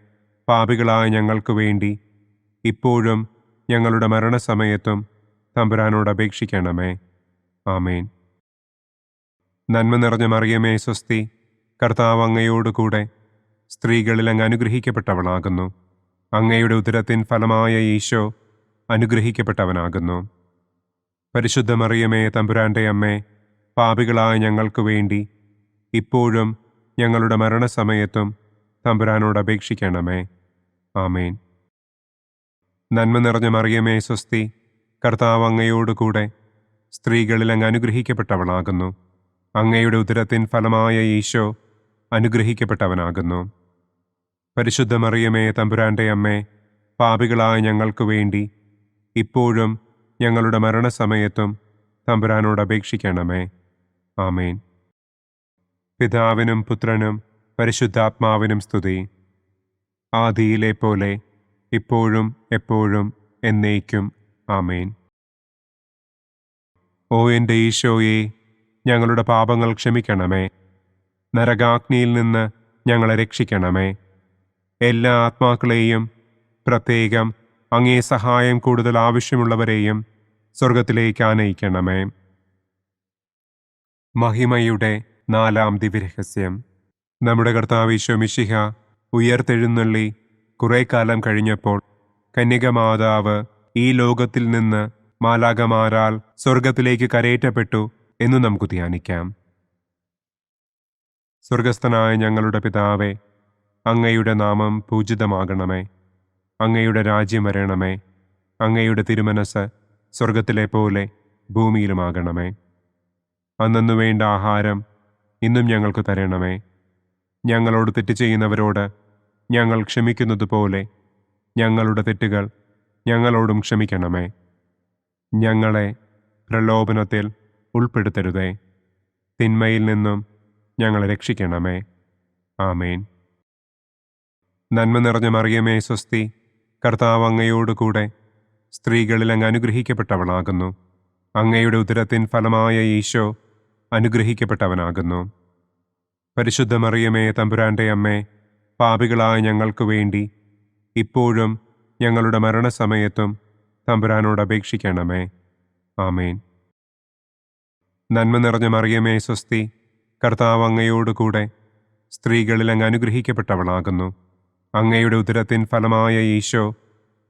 പാപികളായ ഞങ്ങൾക്ക് വേണ്ടി ഇപ്പോഴും ഞങ്ങളുടെ മരണസമയത്തും തമ്പുരാനോട് അപേക്ഷിക്കണമേ. ആമേൻ. നന്മ നിറഞ്ഞ മറിയമേ സ്വസ്തി, കർത്താവ് അങ്ങയോട് കൂടെ സ്ത്രീകളിൽ അങ്ങ് അനുഗ്രഹിക്കപ്പെട്ടവളാകുന്നു. അങ്ങയുടെ ഉദരത്തിൻ ഫലമായ ഈശോ അനുഗ്രഹിക്കപ്പെട്ടവനാകുന്നു. പരിശുദ്ധ മറിയമേ തമ്പുരാന്റെ അമ്മേ, പാപികളായ ഞങ്ങൾക്ക് വേണ്ടി ഇപ്പോഴും ഞങ്ങളുടെ മരണസമയത്തും തമ്പുരാനോട് അപേക്ഷിക്കണമേ. ആമേൻ. നന്മ നിറഞ്ഞ മറിയമേ സ്വസ്തി, കർത്താവ് അങ്ങയോട് കൂടെ സ്ത്രീകളിൽ അങ്ങ് അനുഗ്രഹിക്കപ്പെട്ടവളാകുന്നു. അങ്ങയുടെ ഉദരത്തിൻ ഫലമായ ഈശോ അനുഗ്രഹിക്കപ്പെട്ടവനാകുന്നു. പരിശുദ്ധ മറിയമേ തമ്പുരാന്റെ അമ്മേ, പാപികളായ ഞങ്ങൾക്ക് വേണ്ടി ഇപ്പോഴും ഞങ്ങളുടെ മരണസമയത്തും തമ്പുരാനോട് അപേക്ഷിക്കണമേ. ആമേൻ. പിതാവിനും പുത്രനും പരിശുദ്ധാത്മാവിനും സ്തുതി, ആദിയിലെ പോലെ ഇപ്പോഴും എപ്പോഴും എന്നേക്കും. ആമേൻ. ഓ എൻ്റെ ഈശോയെ, ഞങ്ങളുടെ പാപങ്ങൾ ക്ഷമിക്കണമേ. നരകാഗ്നിയിൽ നിന്ന് ഞങ്ങളെ രക്ഷിക്കണമേ. എല്ലാ ആത്മാക്കളെയും, പ്രത്യേകം അങ്ങേ സഹായം കൂടുതൽ ആവശ്യമുള്ളവരെയും സ്വർഗത്തിലേക്ക് ആനയിക്കണമേ. മഹിമയുടെ 4-ാം ദിവ്യരഹസ്യം. നമ്മുടെ കർത്താവ് ഈശോ മിശിഹ ഉയർത്തെഴുന്നള്ളി കുറെ കാലം കഴിഞ്ഞപ്പോൾ കന്യകമാതാവ് ഈ ലോകത്തിൽ നിന്ന് മാലാഖമാരാൽ സ്വർഗത്തിലേക്ക് കരയേറ്റപ്പെട്ടു എന്ന് നമുക്ക് ധ്യാനിക്കാം. സ്വർഗസ്ഥനായ ഞങ്ങളുടെ പിതാവേ, അങ്ങയുടെ നാമം പൂജിതമാകണമേ. അങ്ങയുടെ രാജ്യം വരണമേ. അങ്ങയുടെ തിരുമനസ് സ്വർഗത്തിലെ പോലെ ഭൂമിയിലുമാകണമേ. അന്നന്നു വേണ്ട ആഹാരം ഇന്നും ഞങ്ങൾക്ക് തരണമേ. ഞങ്ങളോട് തെറ്റ് ചെയ്യുന്നവരോട് ഞങ്ങൾ ക്ഷമിക്കുന്നത് പോലെ ഞങ്ങളുടെ തെറ്റുകൾ ഞങ്ങളോടും ക്ഷമിക്കണമേ. ഞങ്ങളെ പ്രലോഭനത്തിൽ ഉൾപ്പെടുത്തരുതേ. തിന്മയിൽ നിന്നും ഞങ്ങളെ രക്ഷിക്കണമേ. ആമേൻ. നന്മ നിറഞ്ഞ മറിയമേ സ്വസ്തി, കർത്താവ് അങ്ങയോടുകൂടെ സ്ത്രീകളിൽ അങ്ങ് അനുഗ്രഹിക്കപ്പെട്ടവളാകുന്നു. അങ്ങയുടെ ഉദരത്തിൻ ഫലമായ ഈശോ അനുഗ്രഹിക്കപ്പെട്ടവനാകുന്നു. പരിശുദ്ധ മറിയമേ തമ്പുരാൻ്റെ അമ്മേ, പാപികളായ ഞങ്ങൾക്ക് വേണ്ടി ഇപ്പോഴും ഞങ്ങളുടെ മരണസമയത്തും തമ്പുരാനോട് അപേക്ഷിക്കണമേ. ആമേൻ. നന്മ നിറഞ്ഞ മറിയമേ സ്വസ്തി, കർത്താവ് അങ്ങയോടുകൂടെ സ്ത്രീകളിൽ അങ്ങ് അനുഗ്രഹിക്കപ്പെട്ടവളാകുന്നു. അങ്ങയുടെ ഉദരത്തിൻ ഫലമായ ഈശോ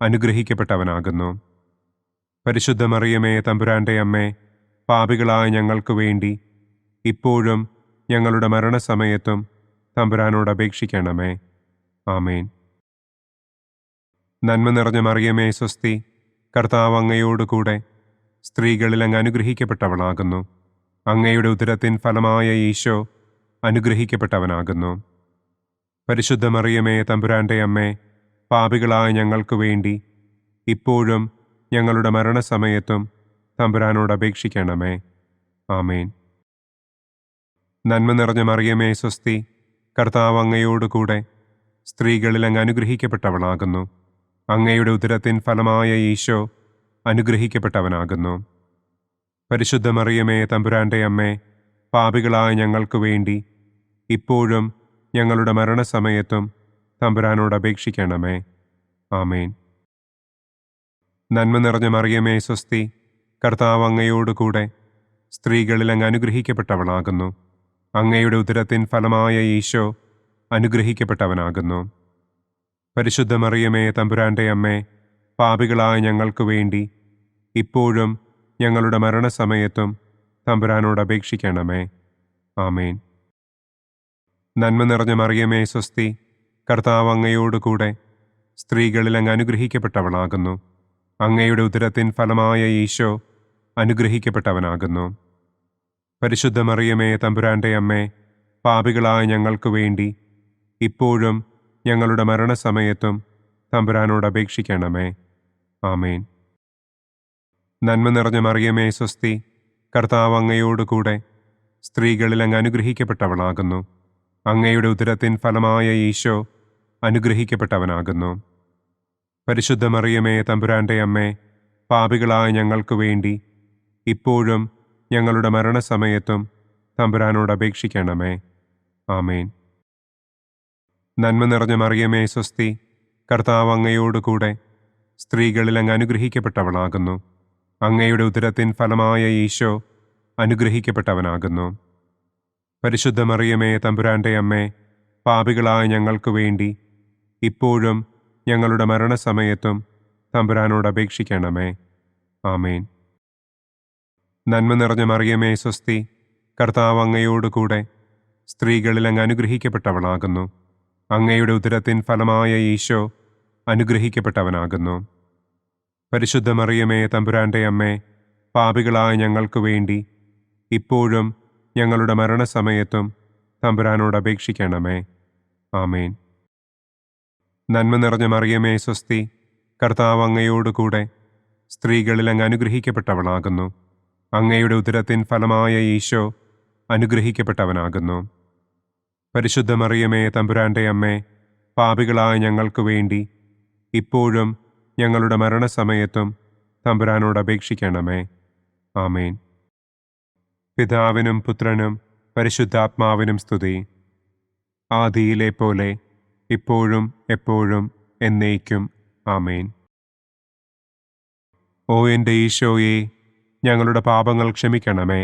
അനുഗ്രഹിക്കപ്പെട്ടവനാകുന്നു. പരിശുദ്ധ മറിയമേ തമ്പുരാൻ്റെ അമ്മേ, പാപികളായ ഞങ്ങൾക്ക് വേണ്ടി ഇപ്പോഴും ഞങ്ങളുടെ മരണസമയത്തും തമ്പുരാനോട് അപേക്ഷിക്കണമേ. ആമേൻ. നന്മ നിറഞ്ഞ മറിയമേ സ്വസ്തി, കർത്താവ് അങ്ങയോടുകൂടെ സ്ത്രീകളിൽ അങ്ങ് അനുഗ്രഹിക്കപ്പെട്ടവളാകുന്നു. അങ്ങയുടെ ഉദരത്തിൻ ഫലമായ ഈശോ അനുഗ്രഹിക്കപ്പെട്ടവനാകുന്നു. പരിശുദ്ധ മറിയമേ തമ്പുരാൻ്റെ അമ്മേ, പാപികളായ ഞങ്ങൾക്ക് വേണ്ടി ഇപ്പോഴും ഞങ്ങളുടെ മരണസമയത്തും തമ്പുരാനോട് അപേക്ഷിക്കണമേ. ആമേൻ. നന്മ നിറഞ്ഞ മറിയമേ സ്വസ്തി, കർത്താവ് അങ്ങയോടുകൂടെ സ്ത്രീകളിൽ അങ്ങ് അനുഗ്രഹിക്കപ്പെട്ടവളാകുന്നു. അങ്ങയുടെ ഉദരത്തിൻ ഫലമായ ഈശോ അനുഗ്രഹിക്കപ്പെട്ടവനാകുന്നു. പരിശുദ്ധ മറിയമേ തമ്പുരാൻ്റെ അമ്മേ, പാപികളായ ഞങ്ങൾക്ക് വേണ്ടി ഇപ്പോഴും ഞങ്ങളുടെ മരണസമയത്തും തമ്പുരാനോട് അപേക്ഷിക്കണമേ. ആമേൻ. നന്മ നിറഞ്ഞ മറിയമേ സ്വസ്തി, കർത്താവ് അങ്ങയോടുകൂടെ സ്ത്രീകളിൽ അങ്ങ് അനുഗ്രഹിക്കപ്പെട്ടവളാകുന്നു. അങ്ങയുടെ ഉദരത്തിൻ ഫലമായ ഈശോ അനുഗ്രഹിക്കപ്പെട്ടവനാകുന്നു. പരിശുദ്ധ മറിയമേ തമ്പുരാൻ്റെ അമ്മേ, പാപികളായ ഞങ്ങൾക്ക് വേണ്ടി ഇപ്പോഴും ഞങ്ങളുടെ മരണസമയത്തും തമ്പുരാനോട് അപേക്ഷിക്കണമേ. ആമേൻ. നന്മ നിറഞ്ഞ മറിയമേ സ്വസ്തി, കർത്താവ് അങ്ങയോടുകൂടെ സ്ത്രീകളിൽ അങ്ങ് അനുഗ്രഹിക്കപ്പെട്ടവളാകുന്നു. അങ്ങയുടെ ഉദരത്തിൻ ഫലമായ ഈശോ അനുഗ്രഹിക്കപ്പെട്ടവനാകുന്നു. പരിശുദ്ധ മറിയമേ തമ്പുരാൻ്റെ അമ്മേ, പാപികളായ ഞങ്ങൾക്ക് വേണ്ടി ഇപ്പോഴും ഞങ്ങളുടെ മരണസമയത്തും തമ്പുരാനോട് അപേക്ഷിക്കണമേ. ആമേൻ. നന്മ നിറഞ്ഞ മറിയമേ സ്വസ്തി, കർത്താവ് അങ്ങയോടുകൂടെ സ്ത്രീകളിൽ അങ്ങ് അനുഗ്രഹിക്കപ്പെട്ടവളാകുന്നു. അങ്ങയുടെ ഉദരത്തിൻ ഫലമായ ഈശോ അനുഗ്രഹിക്കപ്പെട്ടവനാകുന്നു. പരിശുദ്ധ മറിയമേ തമ്പുരാൻ്റെ അമ്മേ, പാപികളായ ഞങ്ങൾക്ക് വേണ്ടി ഇപ്പോഴും ഞങ്ങളുടെ മരണസമയത്തും തമ്പുരാനോട് അപേക്ഷിക്കണമേ. ആമേൻ. നന്മ നിറഞ്ഞ മറിയമേ സ്വസ്തി, കർത്താവ് അങ്ങയോടുകൂടെ സ്ത്രീകളിൽ അങ്ങ് അനുഗ്രഹിക്കപ്പെട്ടവളാകുന്നു. അങ്ങയുടെ ഉദരത്തിൻ ഫലമായ ഈശോ അനുഗ്രഹിക്കപ്പെട്ടവനാകുന്നു. പരിശുദ്ധ മറിയമേ തമ്പുരാൻ്റെ അമ്മേ, പാപികളായ ഞങ്ങൾക്ക് വേണ്ടി ഇപ്പോഴും ഞങ്ങളുടെ മരണസമയത്തും തമ്പുരാനോട് അപേക്ഷിക്കണമേ. ആമേൻ. നന്മ നിറഞ്ഞ മറിയമേ സ്വസ്തി, കർത്താവ് അങ്ങയോടുകൂടെ സ്ത്രീകളിൽ അങ്ങ് അനുഗ്രഹിക്കപ്പെട്ടവളാകുന്നു. അങ്ങയുടെ ഉദരത്തിൻ ഫലമായ ഈശോ അനുഗ്രഹിക്കപ്പെട്ടവനാകുന്നു. പരിശുദ്ധ മറിയമേ തമ്പുരാൻ്റെ അമ്മേ, പാപികളായ ഞങ്ങൾക്ക് വേണ്ടി ഇപ്പോഴും ഞങ്ങളുടെ മരണസമയത്തും തമ്പുരാനോട് അപേക്ഷിക്കണമേ. ആമേൻ. നന്മ നിറഞ്ഞ മറിയമേ സ്വസ്തി, കർത്താവ് അങ്ങയോടുകൂടെ സ്ത്രീകളിൽ അങ്ങ് അനുഗ്രഹിക്കപ്പെട്ടവളാകുന്നു. അങ്ങയുടെ ഉദരത്തിൻ ഫലമായ ഈശോ അനുഗ്രഹിക്കപ്പെട്ടവനാകുന്നു. പരിശുദ്ധ മറിയമേ തമ്പുരാന്റെ അമ്മേ, പാപികളായ ഞങ്ങൾക്ക് വേണ്ടി ഇപ്പോഴും ഞങ്ങളുടെ മരണസമയത്തും തമ്പുരാനോട് അപേക്ഷിക്കണമേ. ആമേൻ. പിതാവിനും പുത്രനും പരിശുദ്ധാത്മാവിനും സ്തുതി. ആദിയിലെ പോലെ ഇപ്പോഴും എപ്പോഴും എന്നേക്കും. ആമേൻ. ഓ എൻ്റെ ഈശോയെ, ഞങ്ങളുടെ പാപങ്ങൾ ക്ഷമിക്കണമേ.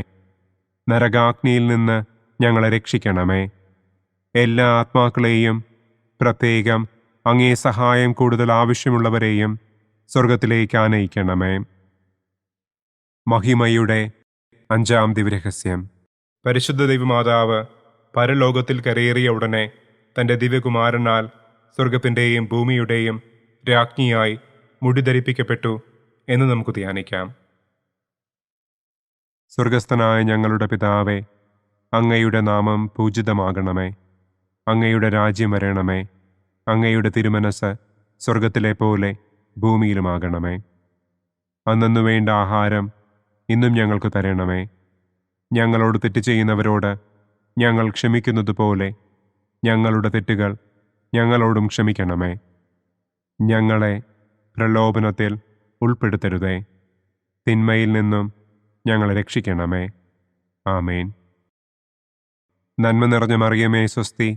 നരകാഗ്നിയിൽ നിന്ന് ഞങ്ങളെ രക്ഷിക്കണമേ. എല്ലാ ആത്മാക്കളെയും, പ്രത്യേകം അങ്ങേ സഹായം കൂടുതൽ ആവശ്യമുള്ളവരെയും സ്വർഗത്തിലേക്ക് ആനയിക്കണമേ. മഹിമയുടെ 5-ാം ദിവ്യരഹസ്യം. പരിശുദ്ധ ദൈവമാതാവ് പരലോകത്തിൽ കരയേറിയ ഉടനെ തൻ്റെ ദിവ്യകുമാരനാൽ സ്വർഗത്തിൻ്റെയും ഭൂമിയുടെയും രാജ്ഞിയായി മുടിധരിപ്പിക്കപ്പെട്ടു എന്ന് നമുക്ക് ധ്യാനിക്കാം. സ്വർഗസ്ഥനായ ഞങ്ങളുടെ പിതാവേ, അങ്ങയുടെ നാമം പൂജിതമാകണമേ. അങ്ങയുടെ രാജ്യം വരണമേ. അങ്ങയുടെ തിരുമനസ് സ്വർഗത്തിലെ പോലെ ഭൂമിയിലുമാകണമേ. അന്നന്നു വേണ്ട ആഹാരം ഇന്നും ഞങ്ങൾക്ക് തരണമേ. ഞങ്ങളോട് തെറ്റ് ചെയ്യുന്നവരോട് ഞങ്ങൾ ക്ഷമിക്കുന്നത് പോലെ ഞങ്ങളുടെ തെറ്റുകൾ ഞങ്ങളോടും ക്ഷമിക്കണമേ. ഞങ്ങളെ പ്രലോഭനത്തിൽ ഉൾപ്പെടുത്തരുതേ. തിന്മയിൽ നിന്നും ഞങ്ങളെ രക്ഷിക്കണമേ. ആമേൻ. നന്മ നിറഞ്ഞ മറിയമേ സ്വസ്തി,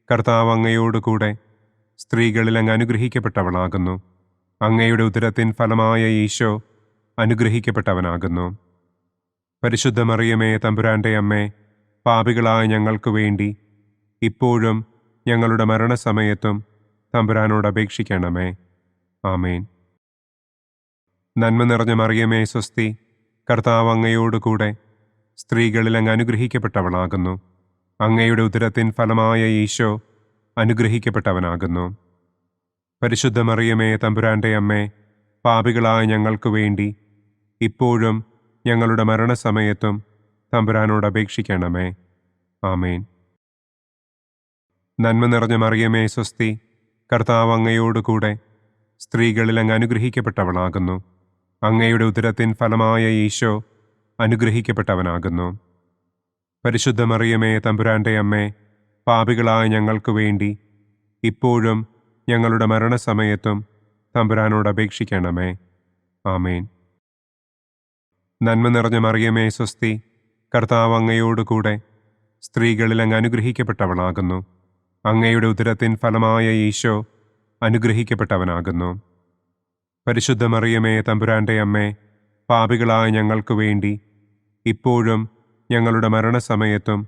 കർത്താവ് അങ്ങയോട് കൂടെ സ്ത്രീകളിൽ അങ്ങ് അനുഗ്രഹിക്കപ്പെട്ടവളാകുന്നു. അങ്ങയുടെ ഉദരത്തിൻ ഫലമായ ഈശോ അനുഗ്രഹിക്കപ്പെട്ടവനാകുന്നു. പരിശുദ്ധ മറിയമേ തമ്പുരാന്റെ അമ്മേ, പാപികളായ ഞങ്ങൾക്ക് വേണ്ടി ഇപ്പോഴും ഞങ്ങളുടെ മരണസമയത്തും തമ്പുരാനോട് അപേക്ഷിക്കണമേ. ആമേൻ. നന്മ നിറഞ്ഞ മറിയമേ സ്വസ്തി, കർത്താവ് അങ്ങയോട് കൂടെ സ്ത്രീകളിൽ അങ്ങ് അനുഗ്രഹിക്കപ്പെട്ടവളാകുന്നു. അങ്ങയുടെ ഉദരത്തിൻ ഫലമായ ഈശോ അനുഗ്രഹിക്കപ്പെട്ടവനാകുന്നു. പരിശുദ്ധ മറിയമേ തമ്പുരാന്റെ അമ്മേ, പാപികളായ ഞങ്ങൾക്ക് വേണ്ടി ഇപ്പോഴും ഞങ്ങളുടെ മരണസമയത്തും തമ്പുരാനോട് അപേക്ഷിക്കണമേ. ആമേൻ. നന്മ നിറഞ്ഞ മറിയമേ സ്വസ്തി, കർത്താവ് അങ്ങയോട് കൂടെ സ്ത്രീകളിൽ അങ്ങ് അനുഗ്രഹിക്കപ്പെട്ടവളാകുന്നു. അങ്ങയുടെ ഉദരത്തിൻ ഫലമായ ഈശോ അനുഗ്രഹിക്കപ്പെട്ടവനാകുന്നു. പരിശുദ്ധ മറിയമേ തമ്പുരാന്റെ അമ്മേ, പാപികളായ ഞങ്ങൾക്ക് വേണ്ടി ഇപ്പോഴും ഞങ്ങളുടെ മരണസമയത്തും തമ്പുരാനോട് അപേക്ഷിക്കണമേ. ആമേൻ. നന്മ നിറഞ്ഞ മറിയമേ സ്വസ്തി, കർത്താവ് അങ്ങയോട് കൂടെ സ്ത്രീകളിൽ അങ്ങ് അനുഗ്രഹിക്കപ്പെട്ടവളാകുന്നു. അങ്ങയുടെ ഉദരത്തിൻ ഫലമായ ഈശോ അനുഗ്രഹിക്കപ്പെട്ടവനാകുന്നു. പരിശുദ്ധ മറിയമേ തമ്പുരാന്റെ അമ്മേ, പാപികളായ ഞങ്ങൾക്ക് വേണ്ടി ഇപ്പോഴും ഞങ്ങളുടെ മരണസമയത്തും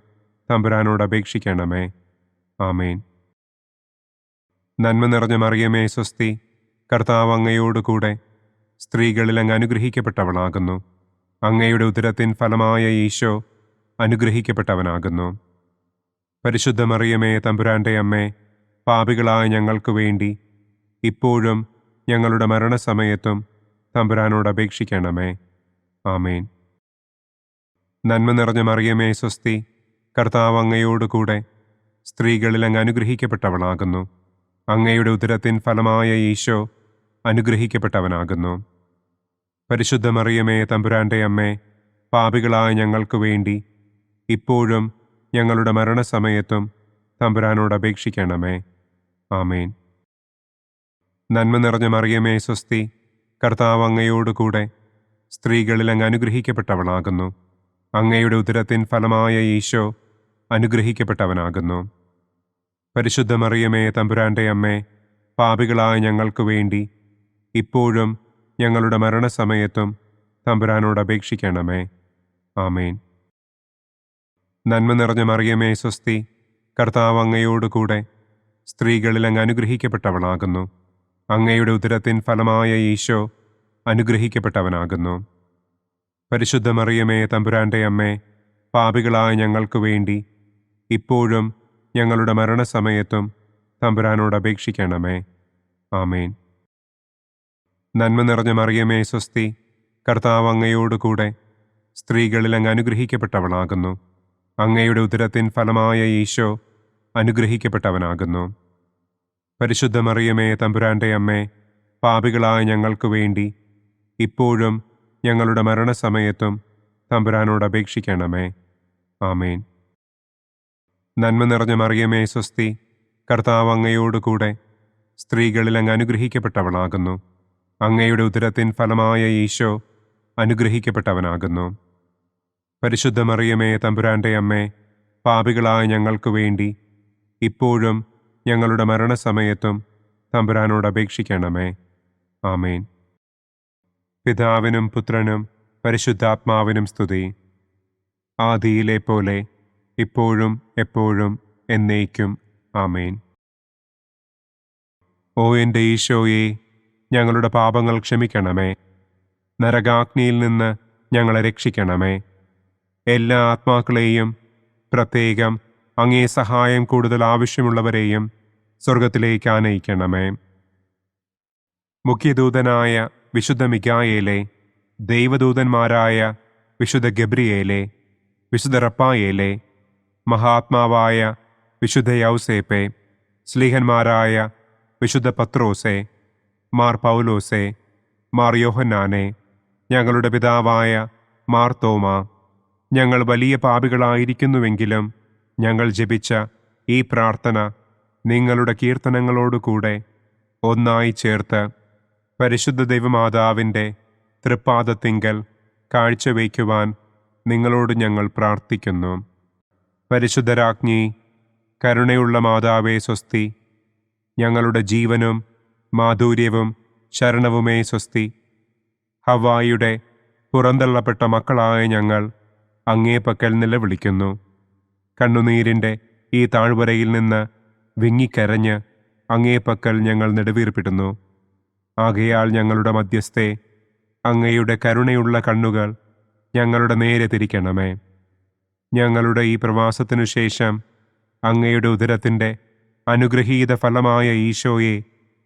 തമ്പുരാനോട് അപേക്ഷിക്കണമേ. ആമേൻ. നന്മ നിറഞ്ഞ മറിയമേ സ്വസ്തി, കർത്താവ് അങ്ങയോട് കൂടെ സ്ത്രീകളിൽ അങ്ങ് അനുഗ്രഹിക്കപ്പെട്ടവളാകുന്നു. അങ്ങയുടെ ഉദരത്തിൻ ഫലമായ ഈശോ അനുഗ്രഹിക്കപ്പെട്ടവനാകുന്നു. പരിശുദ്ധ മറിയമേ തമ്പുരാന്റെ അമ്മേ, പാപികളായ ഞങ്ങൾക്ക് വേണ്ടി ഇപ്പോഴും ഞങ്ങളുടെ മരണസമയത്തും തമ്പുരാനോട് അപേക്ഷിക്കണമേ. ആമേൻ. നന്മ നിറഞ്ഞ മറിയമേ സ്വസ്തി, കർത്താവ് അങ്ങയോട് കൂടെ സ്ത്രീകളിൽ അങ്ങ് അനുഗ്രഹിക്കപ്പെട്ടവളാകുന്നു. അങ്ങയുടെ ഉദരത്തിൻ ഫലമായ ഈശോ അനുഗ്രഹിക്കപ്പെട്ടവനാകുന്നു. പരിശുദ്ധ മറിയമേ തമ്പുരാന്റെ അമ്മേ, പാപികളായ ഞങ്ങൾക്ക് വേണ്ടി ഇപ്പോഴും ഞങ്ങളുടെ മരണസമയത്തും തമ്പുരാനോട് അപേക്ഷിക്കണമേ. ആമേൻ. നന്മ നിറഞ്ഞ മറിയമേ സ്വസ്തി, കർത്താവ് അങ്ങയോട് കൂടെ സ്ത്രീകളിൽ അങ്ങ് അനുഗ്രഹിക്കപ്പെട്ടവളാകുന്നു. അങ്ങയുടെ ഉദരത്തിൻ ഫലമായ ഈശോ അനുഗ്രഹിക്കപ്പെട്ടവനാകുന്നു. പരിശുദ്ധ മറിയമേ തമ്പുരാന്റെ അമ്മേ, പാപികളായ ഞങ്ങൾക്ക് വേണ്ടി ഇപ്പോഴും ഞങ്ങളുടെ മരണസമയത്തും തമ്പുരാനോട് അപേക്ഷിക്കണമേ. ആമേൻ. നന്മ നിറഞ്ഞ മറിയമേ സ്വസ്തി, കർത്താവ് അങ്ങയോട് കൂടെ സ്ത്രീകളിൽ അങ്ങ് അനുഗ്രഹിക്കപ്പെട്ടവളാകുന്നു. അങ്ങയുടെ ഉദരത്തിൻ ഫലമായ ഈശോ അനുഗ്രഹിക്കപ്പെട്ടവനാകുന്നു. പരിശുദ്ധ മറിയമേ തമ്പുരാന്റെ അമ്മേ, പാപികളായ ഞങ്ങൾക്ക് വേണ്ടി ഇപ്പോഴും ഞങ്ങളുടെ മരണസമയത്തും തമ്പുരാനോട് അപേക്ഷിക്കണമേ. ആമേൻ. നന്മ നിറഞ്ഞ മറിയമേ സ്വസ്തി, കർത്താവ് അങ്ങയോട് കൂടെ സ്ത്രീകളിൽ അങ്ങ് അനുഗ്രഹിക്കപ്പെട്ടവളാകുന്നു. അങ്ങയുടെ ഉദരത്തിൻ ഫലമായ ഈശോ അനുഗ്രഹിക്കപ്പെട്ടവനാകുന്നു. പരിശുദ്ധ മറിയമേ തമ്പുരാന്റെ അമ്മേ, പാപികളായ ഞങ്ങൾക്ക് വേണ്ടി ഇപ്പോഴും ഞങ്ങളുടെ മരണസമയത്തും തമ്പുരാനോട് അപേക്ഷിക്കണമേ. ആമേൻ. നന്മ നിറഞ്ഞ മറിയമേ സ്വസ്തി, കർത്താവ് അങ്ങയോടുകൂടെ സ്ത്രീകളിൽ അങ്ങ് അനുഗ്രഹിക്കപ്പെട്ടവളാകുന്നു. അങ്ങയുടെ ഉദരത്തിൻ ഫലമായ ഈശോ അനുഗ്രഹിക്കപ്പെട്ടവനാകുന്നു. പരിശുദ്ധ മറിയമേ തമ്പുരാന്റെ അമ്മേ, പാപികളായ ഞങ്ങൾക്ക് വേണ്ടി ഇപ്പോഴും ഞങ്ങളുടെ മരണസമയത്തും തമ്പുരാനോട് അപേക്ഷിക്കണമേ. ആമേൻ. പിതാവിനും പുത്രനും പരിശുദ്ധാത്മാവിനും സ്തുതി. ആദിയിലെ പോലെ ഇപ്പോഴും എപ്പോഴും എന്നേക്കും. ആമേൻ. ഓ എൻ്റെ ഈശോയെ, ഞങ്ങളുടെ പാപങ്ങൾ ക്ഷമിക്കണമേ. നരകാഗ്നിയിൽ നിന്ന് ഞങ്ങളെ രക്ഷിക്കണമേ. എല്ലാ ആത്മാക്കളെയും, പ്രത്യേകം അങ്ങേ സഹായം കൂടുതൽ ആവശ്യമുള്ളവരെയും സ്വർഗത്തിലേക്ക് ആനയിക്കണമേ. മുഖ്യദൂതനായ വിശുദ്ധ മിഖായേലേ, ദൈവദൂതന്മാരായ വിശുദ്ധ ഗബ്രിയേലേ, വിശുദ്ധ റപ്പായേലേ, മഹാത്മാവായ വിശുദ്ധ യൗസേപ്പേ, സ്ലീഹന്മാരായ വിശുദ്ധ പത്രോസേ, മാർ പൗലോസേ, മാർ യോഹന്നാനെ, ഞങ്ങളുടെ പിതാവായ മാർ തോമാ, ഞങ്ങൾ വലിയ പാപികളായിരിക്കുന്നുവെങ്കിലും ഞങ്ങൾ ജപിച്ച ഈ പ്രാർത്ഥന നിങ്ങളുടെ കീർത്തനങ്ങളോടുകൂടെ ഒന്നായി ചേർത്ത് പരിശുദ്ധ ദൈവമാതാവിൻ്റെ തൃപ്പാദത്തിങ്കൽ കാഴ്ചവയ്ക്കുവാൻ നിങ്ങളോട് ഞങ്ങൾ പ്രാർത്ഥിക്കുന്നു. പരിശുദ്ധരാജ്ഞി, കരുണയുള്ള മാതാവേ സ്വസ്തി, ഞങ്ങളുടെ ജീവനും മാധുര്യവും ശരണവുമേ സ്വസ്തി. ഹവ്വായുടെ പുറന്തള്ളപ്പെട്ട മക്കളായ ഞങ്ങൾ അങ്ങേപ്പക്കൽ നിലവിളിക്കുന്നു. കണ്ണുനീരിൻ്റെ ഈ താഴ്വരയിൽ നിന്ന് വിങ്ങിക്കരഞ്ഞ് അങ്ങേപ്പക്കൽ ഞങ്ങൾ നെടുവീർപ്പിടുന്നു. ആകയാൽ ഞങ്ങളുടെ മധ്യസ്ഥേ, അങ്ങയുടെ കരുണയുള്ള കണ്ണുകൾ ഞങ്ങളുടെ നേരെ തിരിക്കണമേ. ഞങ്ങളുടെ ഈ പ്രവാസത്തിനു ശേഷം അങ്ങയുടെ ഉദരത്തിൻ്റെ അനുഗ്രഹീത ഫലമായ ഈശോയെ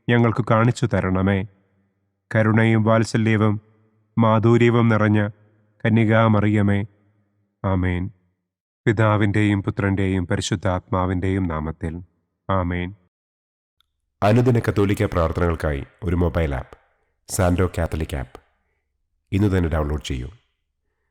ഞങ്ങൾക്ക് കാണിച്ചു തരണമേ. കരുണയും വാത്സല്യവും മാധുര്യവും നിറഞ്ഞ കന്യകാമറിയമേ. ആമേൻ. പിതാവിൻ്റെയും പുത്രൻ്റെയും പരിശുദ്ധാത്മാവിൻ്റെയും നാമത്തിൽ. ആമേൻ. അനുദിന കത്തോലിക്ക പ്രാർത്ഥനകൾക്കായി ഒരു മൊബൈൽ ആപ്പ്, സാൻഡോ കാത്തലിക് ആപ്പ്, ഇന്ന് തന്നെ ഡൗൺലോഡ് ചെയ്യൂ.